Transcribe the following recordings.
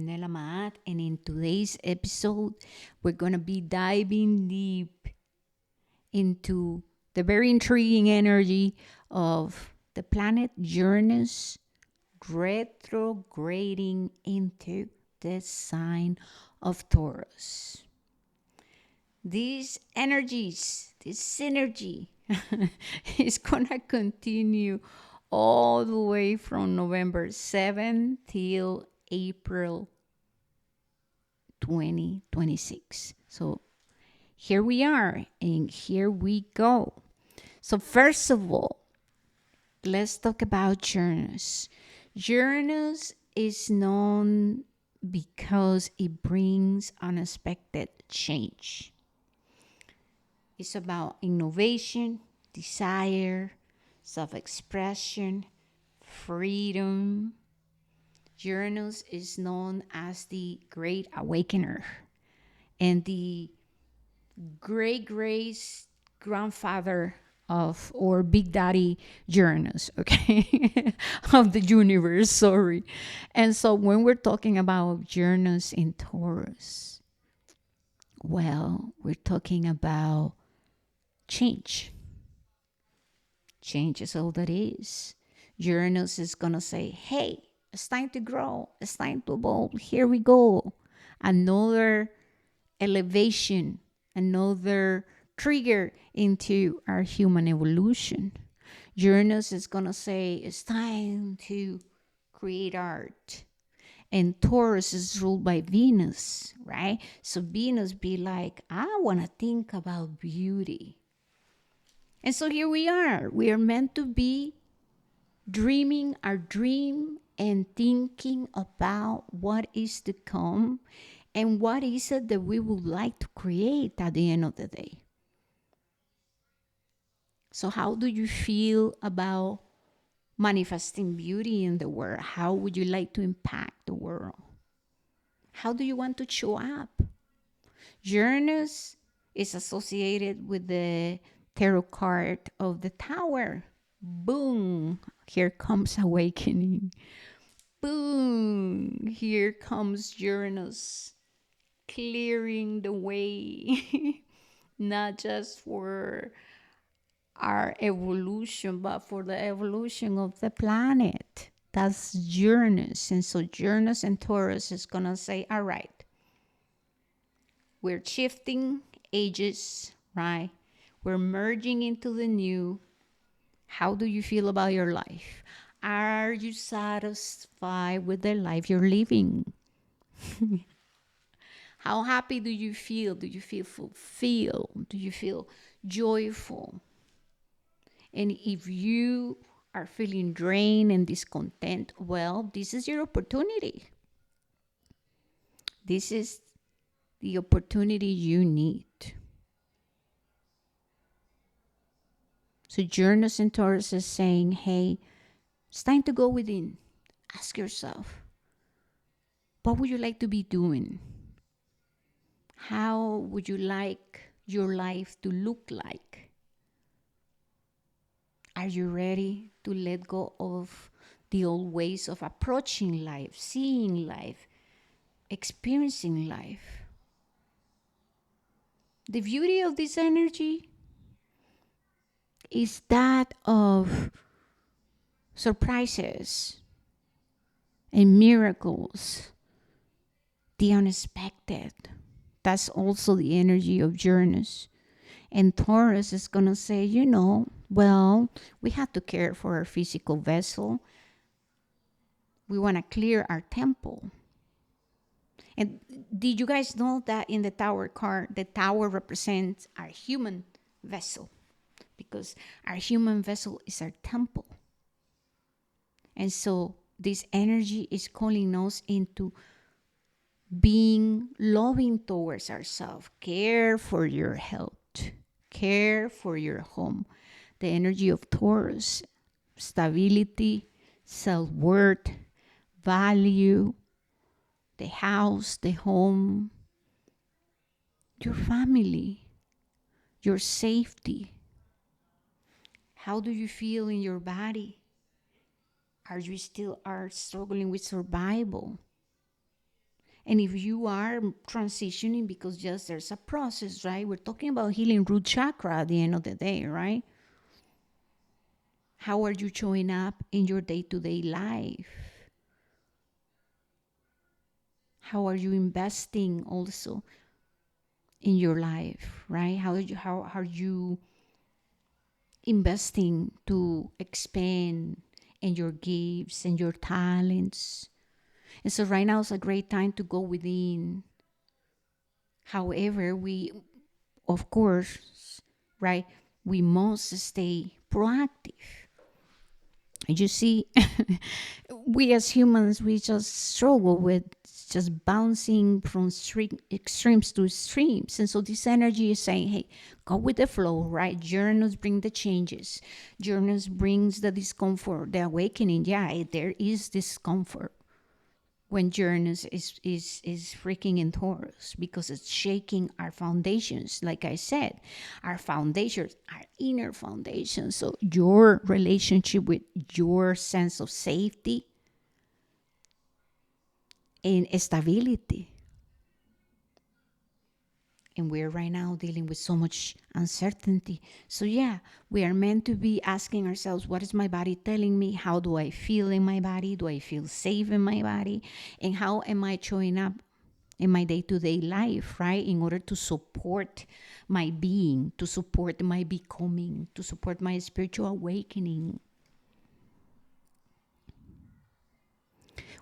Nella Maat, and in today's episode, we're going to be diving deep into the very intriguing energy of the planet Uranus retrograding into the sign of Taurus. These energies, this synergy is going to continue all the way from November 7th till April 2026. So here we are and here we go. So first of all, let's talk about Uranus. Uranus is known because it brings unexpected change. It's about innovation, desire, self-expression, freedom. Uranus is known as the Great Awakener and the great grandfather of, or Big Daddy Uranus, okay, of the universe, sorry. And so when we're talking about Uranus in Taurus, well, we're talking about change. Change is all that is. Uranus is going to say, hey, it's time to grow. It's time to evolve. Here we go. Another elevation, another trigger into our human evolution. Uranus is going to say, it's time to create art. And Taurus is ruled by Venus, right? So Venus be like, I want to think about beauty. And so here we are. We are meant to be dreaming our dream and thinking about what is to come and what is it that we would like to create at the end of the day. So how do you feel about manifesting beauty in the world? How would you like to impact the world? How do you want to show up? Uranus is associated with the tarot card of the Tower. Boom, here comes awakening. Boom, here comes Uranus clearing the way, not just for our evolution, but for the evolution of the planet. That's Uranus. And so Uranus and Taurus is going to say, all right, we're shifting ages, right? We're merging into the new. How do you feel about your life? Are you satisfied with the life you're living? How happy do you feel? Do you feel fulfilled? Do you feel joyful? And if you are feeling drained and discontent, well, this is your opportunity. This is the opportunity you need. So Uranus and Taurus is saying, hey, it's time to go within. Ask yourself, what would you like to be doing? How would you like your life to look like? Are you ready to let go of the old ways of approaching life, seeing life, experiencing life? The beauty of this energy is that of surprises and miracles, the unexpected. That's also the energy of Uranus. And Taurus is going to say, well, we have to care for our physical vessel. We want to clear our temple. And did you guys know that in the Tower card, the Tower represents our human vessel? Because our human vessel is our temple. And so this energy is calling us into being loving towards ourselves. Care for your health. Care for your home. The energy of Taurus, stability, self-worth, value, the house, the home, your family, your safety. How do you feel in your body? Are you still struggling with survival? And if you are transitioning, because yes, there's a process, right? We're talking about healing root chakra at the end of the day, right? How are you showing up in your day-to-day life? How are you investing also in your life, right? How are you investing to expand in your gifts and your talents? And so right now is a great time to go within. However, we, of course, right, we must stay proactive. You see, we as humans, we just struggle with just bouncing from extremes to extremes. And so this energy is saying, hey, go with the flow, right? Uranus bring the changes. Uranus brings the discomfort, the awakening. Yeah, there is discomfort when Uranus is freaking in Taurus, because it's shaking our foundations. Like I said, our foundations, our inner foundations. So your relationship with your sense of safety and stability. And we're right now dealing with so much uncertainty. So yeah, we are meant to be asking ourselves, what is my body telling me? How do I feel in my body? Do I feel safe in my body? And how am I showing up in my day-to-day life, right? In order to support my being, to support my becoming, to support my spiritual awakening.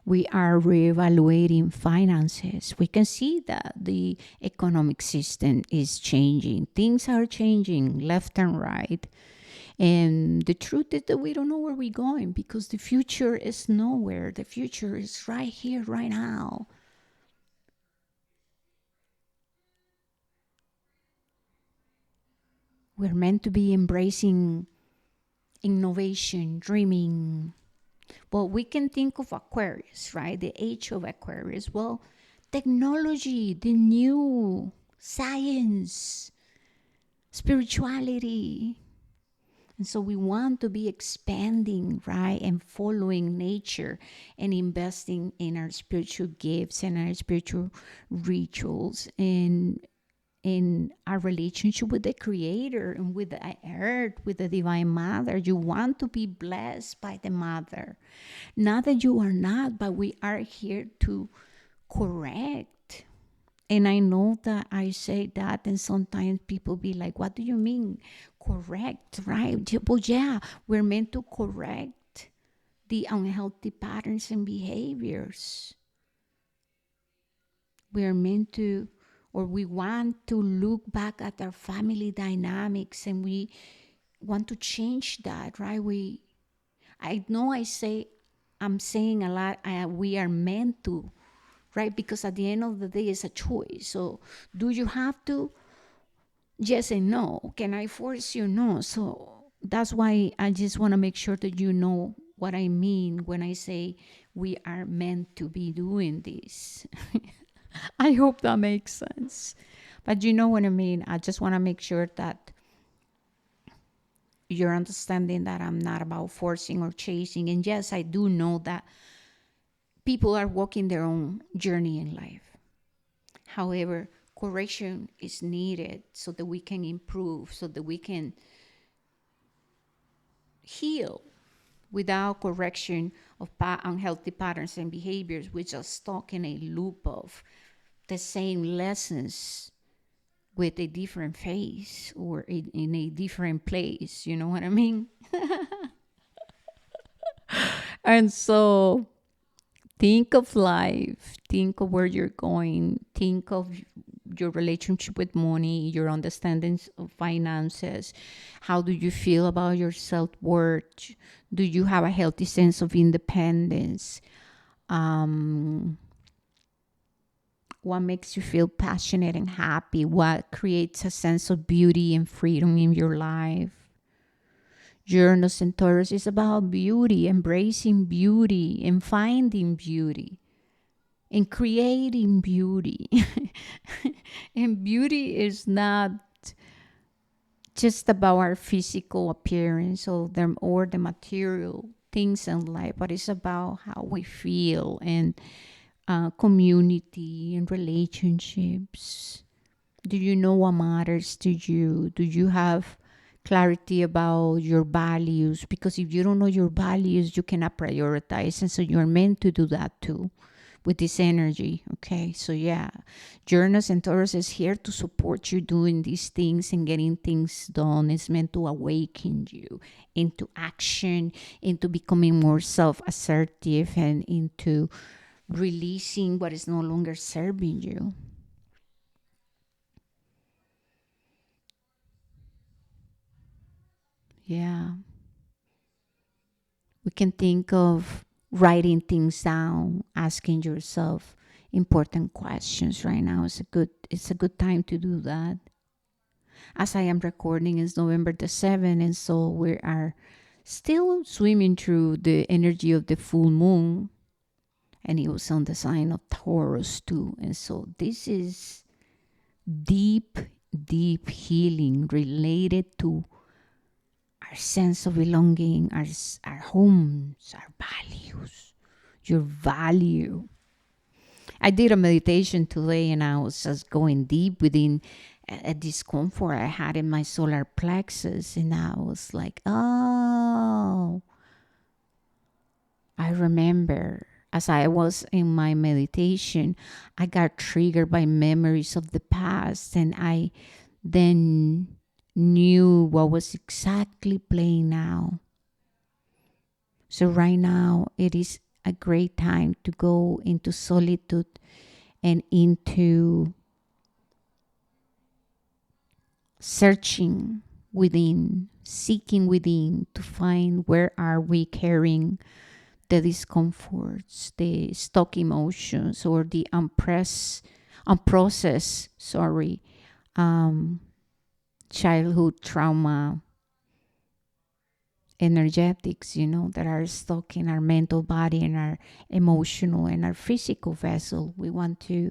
We are reevaluating finances. We can see that the economic system is changing. Things are changing left and right. And the truth is that we don't know where we're going, because the future is nowhere. The future is right here, right now. We're meant to be embracing innovation, dreaming. Well, we can think of Aquarius, right? The age of Aquarius. Well, technology, the new science, spirituality. And so we want to be expanding, right? And following nature and investing in our spiritual gifts and our spiritual rituals and in our relationship with the Creator and with the earth, with the Divine Mother. You want to be blessed by the Mother. Not that you are not, but we are here to correct. And I know that I say that, and sometimes people be like, what do you mean? Correct, right? Well, yeah, we're meant to correct the unhealthy patterns and behaviors. We're meant to, or we want to look back at our family dynamics, and we want to change that, right? I know I'm saying a lot, we are meant to, right? Because at the end of the day, it's a choice. So do you have to? Yes and no. Can I force you? No. So that's why I just want to make sure that you know what I mean when I say we are meant to be doing this. I hope that makes sense. But you know what I mean. I just want to make sure that you're understanding that I'm not about forcing or chasing. And yes, I do know that people are walking their own journey in life. However, correction is needed so that we can improve, so that we can heal. Without correction of unhealthy patterns and behaviors, we're just stuck in a loop of the same lessons with a different face or in a different place. You know what I mean? And so think of life, think of where you're going, think of your relationship with money, your understanding of finances. How do you feel about your self-worth? Do you have a healthy sense of independence? What makes you feel passionate and happy? What creates a sense of beauty and freedom in your life? Uranus and Taurus is about beauty, embracing beauty and finding beauty and creating beauty. And beauty is not just about our physical appearance or the material things in life, but it's about how we feel and community and relationships? Do you know what matters to you? Do you have clarity about your values? Because if you don't know your values, you cannot prioritize. And so you're meant to do that too with this energy. Okay. So yeah, Uranus and Taurus is here to support you doing these things and getting things done. It's meant to awaken you into action, into becoming more self-assertive, and into releasing what is no longer serving you. Yeah. We can think of writing things down, asking yourself important questions right now. It's a good time to do that. As I am recording, it's November the 7th, and so we are still swimming through the energy of the full moon, and it was on the sign of Taurus too. And so this is deep, deep healing related to our sense of belonging, our homes, our values, your value. I did a meditation today, and I was just going deep within a discomfort I had in my solar plexus. And I was like, oh, I remember as I was in my meditation, I got triggered by memories of the past. And I then knew what was exactly playing now. So right now, it is a great time to go into solitude and into searching within, seeking within to find where are we carrying the discomforts, the stuck emotions, or the unprocessed, um, childhood trauma energetics, that are stuck in our mental body and our emotional and our physical vessel. We want to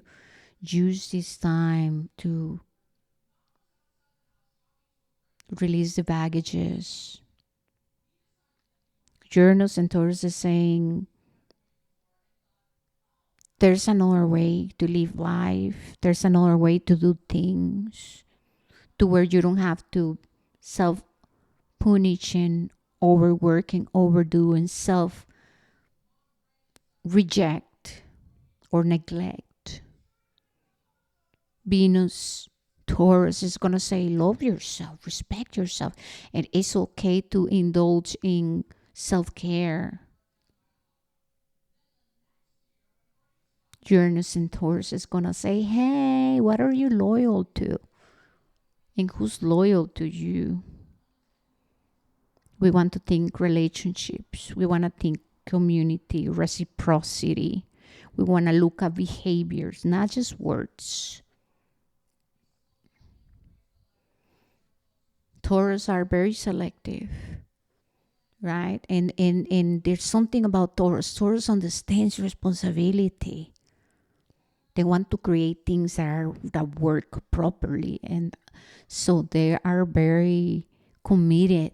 use this time to release the baggages. Uranus and Taurus is saying there's another way to live life. There's another way to do things to where you don't have to self punish and overwork and overdo and self reject or neglect. Venus Taurus is going to say, love yourself, respect yourself. And it's okay to indulge in self-care. Uranus and Taurus is going to say, hey, what are you loyal to? And who's loyal to you? We want to think relationships. We want to think community, reciprocity. We want to look at behaviors, not just words. Taurus are very selective, right? And there's something about Taurus. Taurus understands responsibility. They want to create things that work properly, and so they are very committed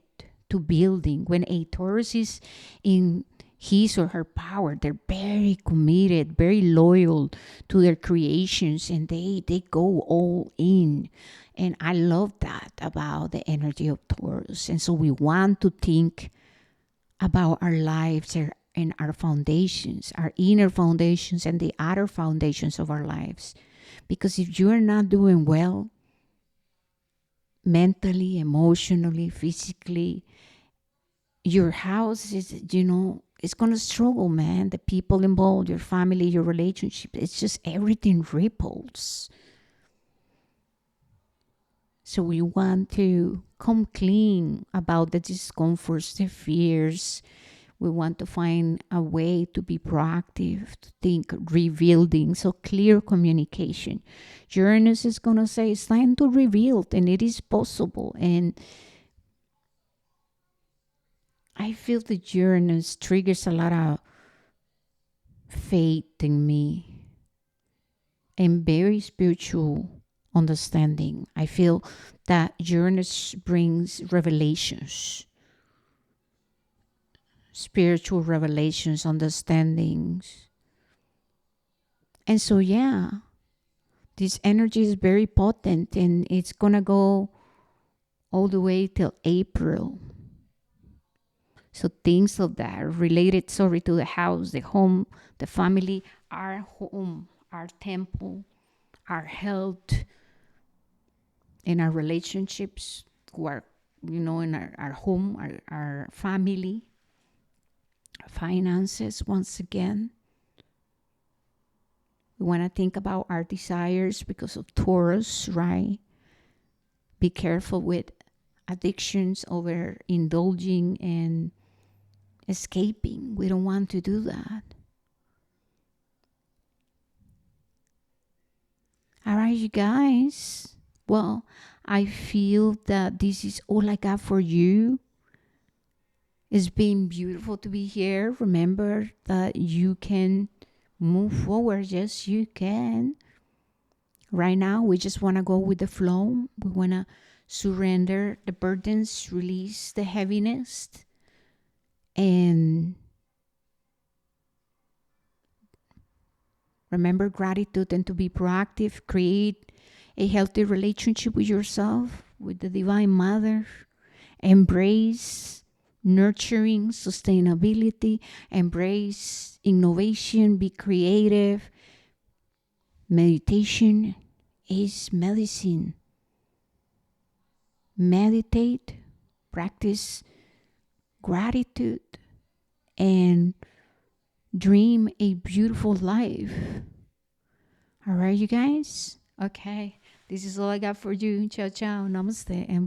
to building. When a Taurus is in his or her power, they're very committed, very loyal to their creations, and they go all in. And I love that about the energy of Taurus. And so we want to think about our lives and our foundations, our inner foundations and the outer foundations of our lives. Because if you're not doing well mentally, emotionally, physically, your house is, it's going to struggle, man. The people involved, your family, your relationship, it's just everything ripples. So we want to come clean about the discomforts, the fears. We want to find a way to be proactive, to think rebuilding, so clear communication. Uranus is going to say it's time to rebuild, and it is possible. And I feel that Uranus triggers a lot of faith in me and very spiritual understanding. I feel that Uranus brings revelations, spiritual revelations, understandings, And so, yeah, this energy is very potent, and it's going to go all the way till April. So things of that related, to the house, the home, the family, our home, our temple, our health, and our relationships, who are, in our home, our family, finances, once again. We want to think about our desires because of Taurus, right? Be careful with addictions, over indulging and escaping. We don't want to do that. All right, you guys. Well, I feel that this is all I got for you. It's been beautiful to be here. Remember that you can move forward. Yes, you can. Right now, we just want to go with the flow. We want to surrender the burdens, release the heaviness, and remember gratitude and to be proactive. Create a healthy relationship with yourself, with the Divine Mother. Embrace nurturing, sustainability. Embrace innovation. Be creative. Meditation is medicine. Meditate, practice gratitude, and dream a beautiful life. All right, you guys? Okay, this is all I got for you. Ciao, ciao. Namaste. And